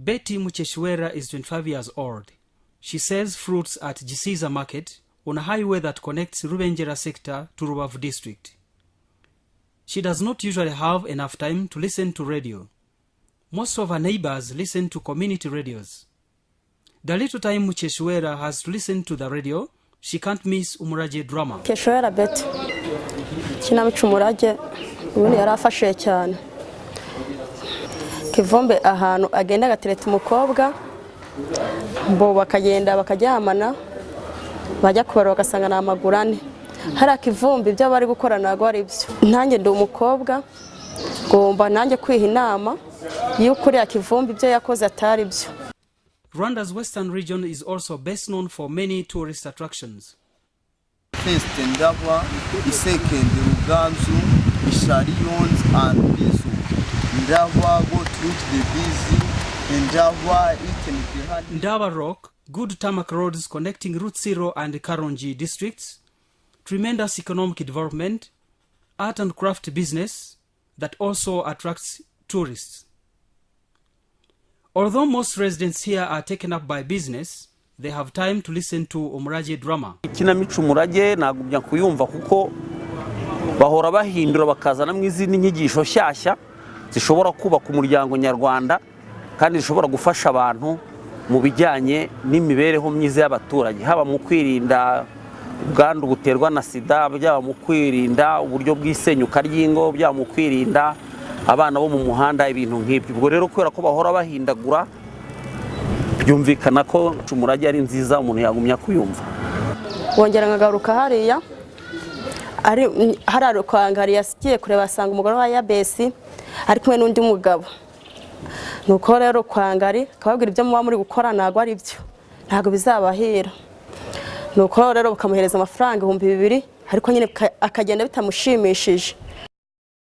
Betty Mucheshwera is 25 years old. She sells fruits at Gisiza Market on a highway that connects Rubengera sector to Rubavu district. She does not usually have enough time to listen to radio. Most of her neighbors listen to community radios. The little time Mucheshwera has to listen to the radio, she can't miss Umurage drama. Keshwera Betty. Kinamico Umurage ubundi yarafashe cyane. Kivombe ahantu agenda gatereta umukobwa bo bakagenda bakaryamana bajya kubara bagasanga na amagurane. Hari akivumbi ibyo bari gukora nago ari byo. Nanjye ndi umukobwa ngomba nanjye kwiha inama y'ukuri akivumbi ibyo yakoze atari byo. Rwanda's western region is also best known for many tourist attractions. First Ndava, second Ruganzu, Isharions and Bizu. Ndava go through the busy, Ndava Ndava Rock, good tarmac roads connecting Rutsiro and Karongi districts, tremendous economic development, art and craft business that also attracts tourists. Although most residents here are taken up by business, they have time to listen to Umurage drama. Kinamico Umurage nagumya kuyumva kuko bahora bahindura bakazana mwizindi nyigisho shyashya zishobora kubaka umuryango nyarwanda kandi zishobora gufasha abantu mu bijyanye n'imibereho myiza y'abaturage, haba mu kwirinda ubwandu buterwa na sida, byaba mu kwirinda uburyo bw'isenyuka ry'ingo, byaba mu kwirinda abana bo mu muhanda, ibintu nk'ibyo. Ubwo rero kubera ko bahora bahindagura byumvikana ko Umurage ari nziza umuntu yagumya kuyumva. Wongera ngagaruka hariya ari hararukangari yasigiye kureba asanga umugore wa Yabesi ari kumwe n'undi mugabo. Nuko rero kwangari kababwira ibyo muba muri gukora nago ari byo ntago bizabahira. Nuko rero bakamuhereza amafaranga 2,000 ariko nyine akagenda bitamushimishije.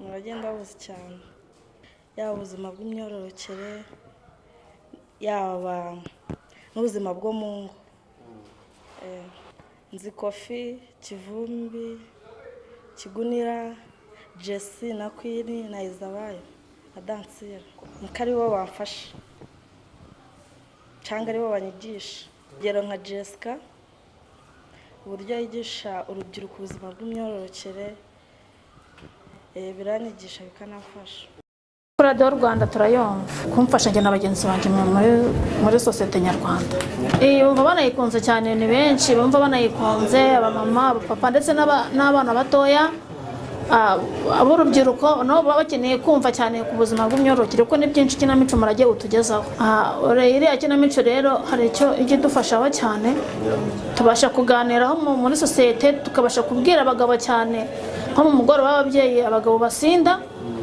Muragenda buze cyane yaba ubuzima bw'imyororokere yaba n'ubuzima bwo mu ngo. Nzi Kofi, Kivumbi, Kigunira, Jesse na Queen na Izabayo na Dansira. Mukari bo bamfasha cyangwa ari bo banyigisha. Gero nka Jessica uburyo yigisha urubyiruko ubuzima bw'imyororokere biranyigisha bikanafasha. Radio Rwanda turayumva kumfasha njye n'abagenzi banjye muri societe nyarwanda. Bumva banayikunze cyane, ni benshi bumva banayikunze, abamama abapapa ndetse n'abana batoya aburubyiruko no bakeneye kumva cyane ku buzima bw'imyororokere kuko ni byinshi Kinamico Umurage utugezaho. Iriya Kinamico rero hari icyo idufashaho cyane, tubasha kuganiraho muri societe, tukabasha kubwira abagabo cyane nko mu mugoro w'ababyeyi abagabo basinda,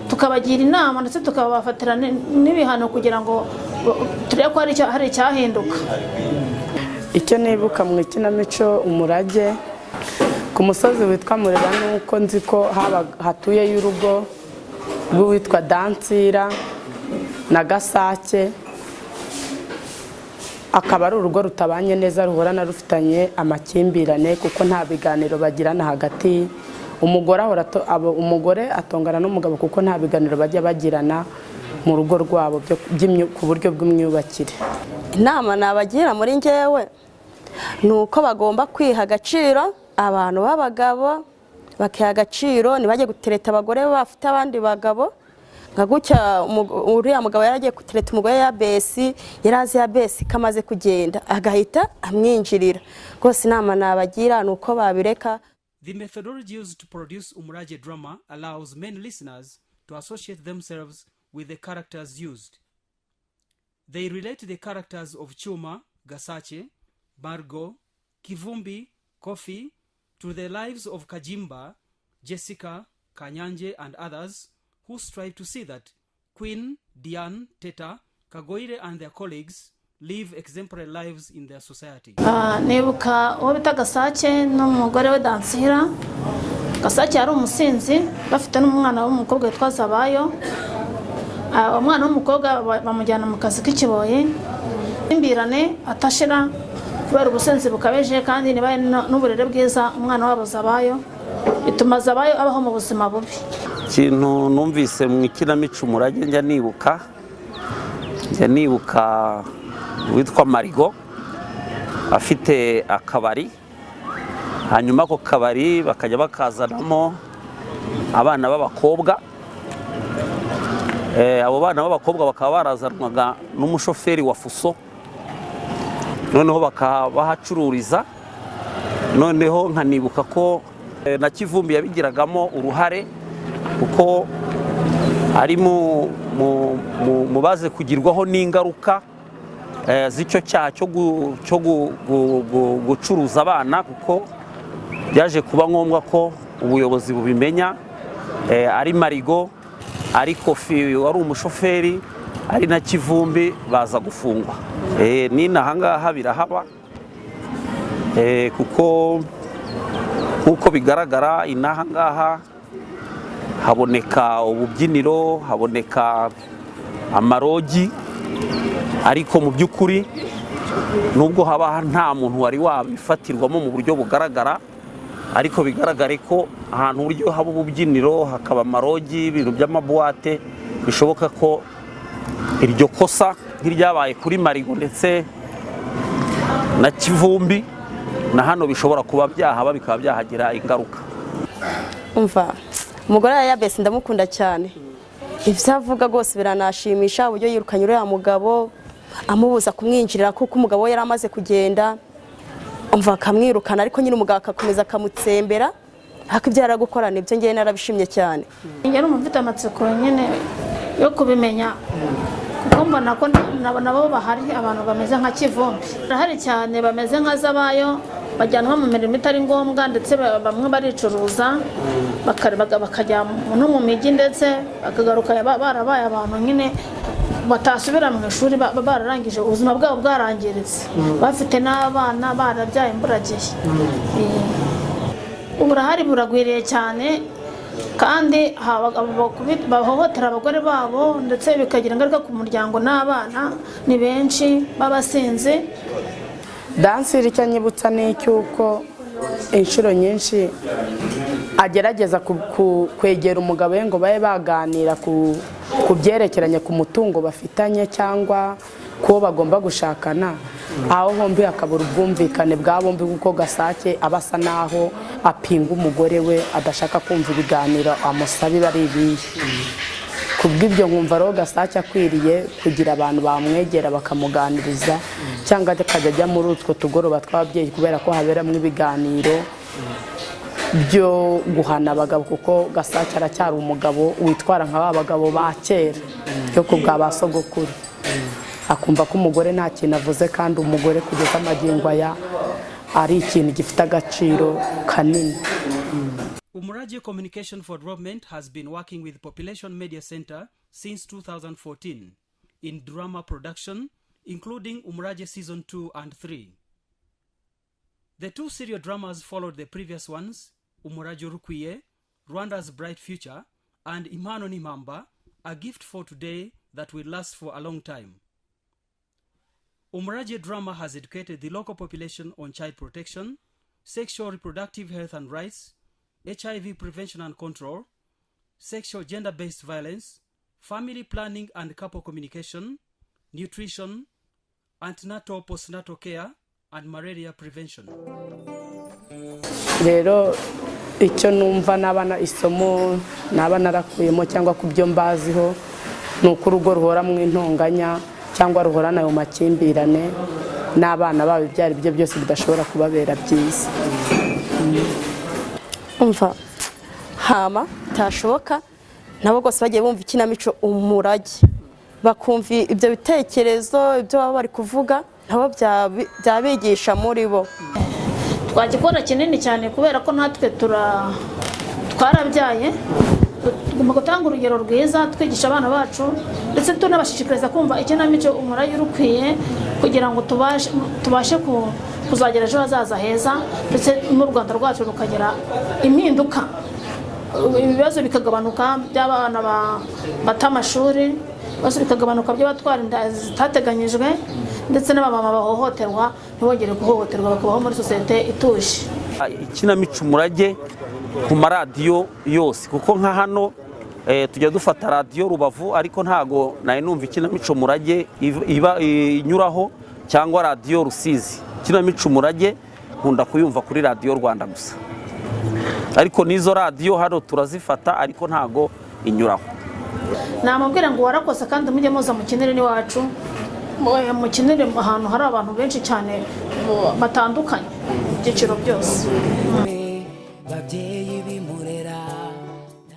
tukabagira inama ndetse tukabafatira n'ibihano kugira ngo turebe ko hari icyahinduka. Icyo nibuka mu Kinamico Umurage ku musozi witwa Murera nuko nzi ko hatuye y'urugo rw'uwitwa Dansira na Gasake, akaba ari urugo rutabanye neza ruhorana rufitanye amakimbirane kuko nta biganiro bagirana hagati. Umugore atongana n'umugabo kuko nta biganiro bajya bagirana mu rugo rwabo ku buryo bw'imyubakire. Inama nabagira muri ngewe nuko bagomba kwiha agaciro abantu b'abagabo, bakiha agaciro ntibajye gutereta abagore bafite abandi bagabo. Nka gutya uriya mugabo yaragiye gutereta umugore Yabesi, yarazi Yabesi kamaze kugenda agahita amwinjirira. Rwose inama nabagira nuko babireka. The methodology used to produce Umurage drama allows many listeners to associate themselves with the characters used. They relate the characters of Chuma, Gasache, Margo, Kivumbi, Kofi to the lives of Kajimba, Jessica, Kanyanje and others who strive to see that Queen, Diane, Teta, Kagoire and their colleagues live exemplary lives in their society. Nebuka uwo bita Gasache n'umugore we Dansira. Gasache yari umusinzi bafite n'umwana w'umukobwa witwa Zabayo. Umwana w'umukobwa bamujyana mu kazi k'ikiboye. Imbirane atashira kubera ubusenzi bukabeje kandi nibaye n'uburere bwiza umwana wabo Zabayo bituma Zabayo abaho mu buzima bubi. Ikintu numvise mu Kinamico Umurage njya nibuka nibuka witwa Marigo afite akabari, hanyuma ako kabari bakajya bakazanamo abana b'abakobwa. Abo bana b'abakobwa bakaba barazanwaga n'umushoferi wa fuso, noneho bakabahacururiza. Noneho nkanibuka ko na Kivumbi yabigiragamo uruhare, kuko ari mu baze kugirwaho n'ingaruka z'icyo cyaha cyo gucuruza abana, kuko byaje kuba ngombwa ko ubuyobozi bubimenya. Ari Marigo, ari Kofi wari umushoferi, ari na Kivumbi baza gufungwa. N'inaha ngaha birahaba, kuko nk'uko bigaragara inaha ngaha haboneka ububyiniro, haboneka amarogi, ariko mu by'ukuri nubwo haba nta muntu wari wabifatirwamo mu buryo bugaragara, ariko bigaragare ko ahantu uburyo haba ububyiniro hakaba amarogi, ibintu by'amabuwate, bishoboka ko iryo kosa nk'iryabaye kuri Marigo ndetse na Kivumbi na hano bishobora kuba byahaba, bikaba byahagira ingaruka. Umva, umugore ya Besi ndamukunda cyane, ibyo avuga rwose biranashimisha, uburyo yirukanye uriya mugabo amubuza kumwinjirira kuko umugabo we yari amaze kugenda. Umva, akamwirukana, ariko nyine umugabo akakomeza akamutsembera, ariko ibyo yaragukorana ibyo ngiye narabishimye cyane. Yari umufite amatsiko nyine yo kubimenya, kuko mbona ko nabo bahari abantu bameze nka Kivumbi, bahari cyane bameze nka Zabayo, bajyanwa mu mirimo itari ngombwa, ndetse bamwe baricuruza bakajya no mu mijyi, ndetse bakagaruka barabaye abantu nyine batasubira mu ishuri, bararangije ubuzima bwabo bwarangiritse, bafite n'abana barabyaye imburagihe. Uburahari buragwiriye cyane, kandi bahohotera abagore babo, ndetse bikagira ingaruka ku muryango n'abana. Ni benshi b'abasinzi. Dansiri icyo nyibutsa ni icy'uko inshuro nyinshi agerageza kwegera umugabo we ngo babe baganira ku byerekeranye ku mutungo bafitanye cyangwa ko bagomba gushakana, aho hombi hakabura ubwumvikane bwa bombi, kuko Gasake aba asa naho apinga umugore we, adashaka kumva ibiganiro amusabira ari ibihe. Kubw'ibyo nkumva rero Gasake akwiriye kugira abantu bamwegera bakamuganiriza, cyangwa akajya ajya muri utwo tugoroba tw'ababyeyi, kubera ko haberamo ibiganiro byo guhana abagabo, kuko Gasake aracyari umugabo witwara nka ba bagabo ba kera yo kubwa ba sogokuru, akumva ko umugore nta kintu avuze, kandi umugore kugeza amagingo aya ari ikintu gifite agaciro kanini. Umurage Communication for Development has been working with Population Media Center since 2014 in drama production, including Umurage Season 2 and 3. The two serial dramas followed the previous ones, Umurage Rukwiye, Rwanda's Bright Future, and Impano Nimamba, A Gift for Today that will last for a long time. Umurage drama has educated the local population on child protection, sexual reproductive health and rights, HIV prevention and control, sexual gender-based violence, family planning and couple communication, nutrition, antenatal postnatal care, and malaria prevention. Rero icyo numva nabana isomo nabana rakuyemo cyangwa kubyo mbaziho nuko urugo ruhora mu intonganya cyangwa ruhora nayo makimbirane n'abana babo, byari byo byose bidashobora kubabera byiza. Umva, hama tashoboka nabo gose bagiye bumva ikinamico Umurage, bakumva ibyo bitekerezo, ibyo baba bari kuvuga, nabo byabigisha muri bo. Twagikora kinini cyane, kubera ko natwe twarabyaye, tugomba gutanga urugero rwiza, twigisha abana bacu, ndetse tunabashishikariza kumva ikinamico Umurage Rukwiye, kugira ngo tubashe kuzagera ejo hazaza heza, ndetse n'u Rwanda rwacu rukagira impinduka, ibibazo bikagabanuka by'abana bata amashuri, ibibazo bikagabanuka by'abatwara inda zitateganyijwe, ndetse n'abamama bahohoterwa ntibongere guhohoterwa, bakabaho muri sosiyete ituje. Ikinamico Umurage ku maradiyo yose, kuko nka hano tujya dufata radiyo Rubavu ariko ntago nari numva ikinamico Umurage iba inyuraho cyangwa radiyo Rusizi. Ikinamico Umurage nkunda kuyumva kuri radiyo Rwanda gusa, ariko n'izo radiyo hano turazifata ariko ntago inyuraho. Namubwira ngo warakoze kandi mujye muza mu kinere n'iwacu, mu kinere ahantu hari abantu benshi cyane batandukanye ibyiciro byose.